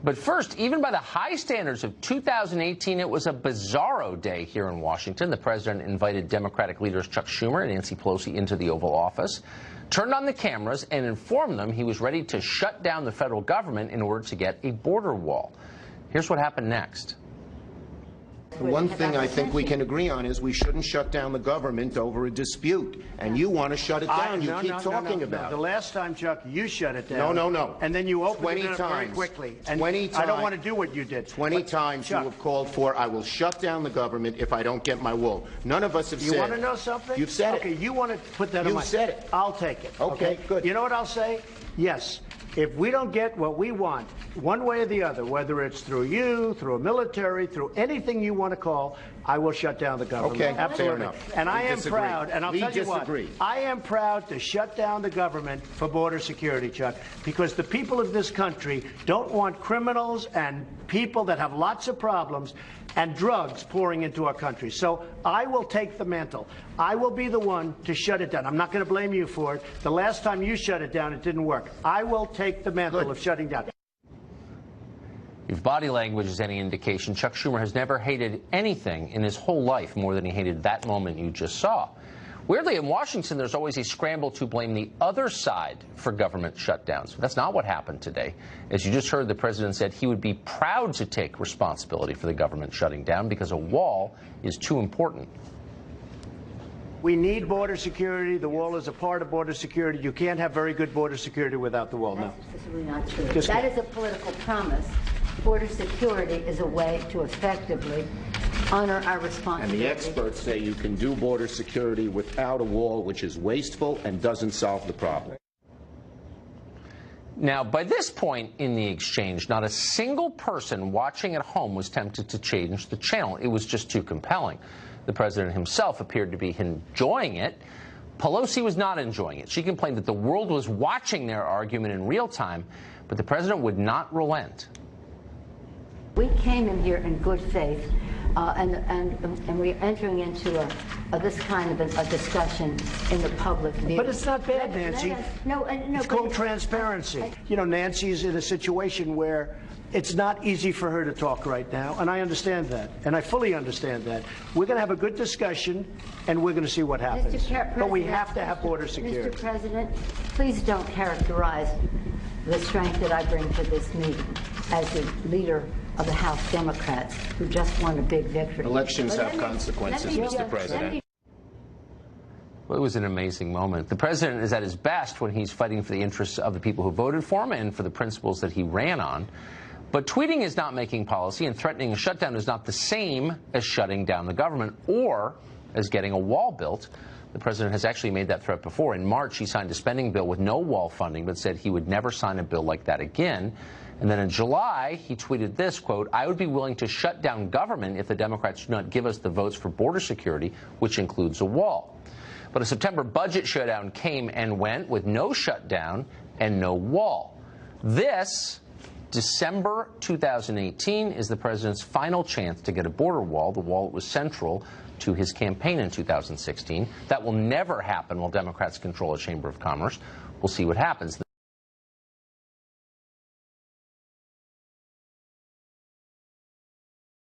But first, even by the high standards of 2018, it was a bizarro day here in Washington. The president invited Democratic leaders Chuck Schumer and Nancy Pelosi into the Oval Office, turned on the cameras, and informed them he was ready to shut down the federal government in order to get a border wall. Here's what happened next. One thing I think we can agree on is we shouldn't shut down the government over a dispute. And you want to shut it down. You keep talking about it. The last time, Chuck, you shut it down. No. And then you opened it up 20 times. very quickly. And 20 times. I don't want to do what you did. 20 times you have called for, I will shut down the government if I don't get my wool. None of us have said it. You want to know something? You've said it. Okay, you want to put that on my... You've said it. I'll take it. Okay, good. You know what I'll say? Yes. If we don't get what we want, one way or the other, whether it's through you, through a military, through anything you want to call, I will shut down the government. Okay, absolutely. fair enough. And I am proud, and I'll tell you what, I am proud to shut down the government for border security, Chuck, because the people of this country don't want criminals and people that have lots of problems and drugs pouring into our country. So I will take the mantle. I will be the one to shut it down. I'm not going to blame you for it. The last time you shut it down, it didn't work. I will take the mantle of shutting down. If body language is any indication, Chuck Schumer has never hated anything in his whole life more than he hated that moment you just saw. Weirdly, in Washington, there's always a scramble to blame the other side for government shutdowns. That's not what happened today. As you just heard, the president said he would be proud to take responsibility for the government shutting down because a wall is too important. We need border security. The wall is a part of border security. You can't have very good border security without the wall. That's really not true. That is a political promise. Border security is a way to effectively honor our responsibility. And the experts say you can do border security without a wall, which is wasteful and doesn't solve the problem. Now, by this point in the exchange, not a single person watching at home was tempted to change the channel. It was just too compelling. The president himself appeared to be enjoying it. Pelosi was not enjoying it. She complained that the world was watching their argument in real time, but the president would not relent. We came in here in good faith, and we're entering into this kind of a discussion in the public view. But it's not bad, Nancy. No, it's called transparency. You know, Nancy's in a situation where it's not easy for her to talk right now, and I understand that, and I fully understand that. We're going to have a good discussion, and we're going to see what happens. But we have to have border security. Mr. President, please don't characterize the strength that I bring to this meeting as the leader of the House Democrats who just won a big victory. Elections have consequences, Mr. President. Well, it was an amazing moment. The president is at his best when he's fighting for the interests of the people who voted for him and for the principles that he ran on. But tweeting is not making policy, and threatening a shutdown is not the same as shutting down the government or as getting a wall built. The president has actually made that threat before. In March, he signed a spending bill with no wall funding, but said he would never sign a bill like that again. And then in July, he tweeted this, quote, "I would be willing to shut down government if the Democrats do not give us the votes for border security, which includes a wall." But a September budget showdown came and went with no shutdown and no wall. This December 2018 is the president's final chance to get a border wall, the wall that was central to his campaign in 2016. That will never happen while Democrats control a Chamber of Commerce. We'll see what happens.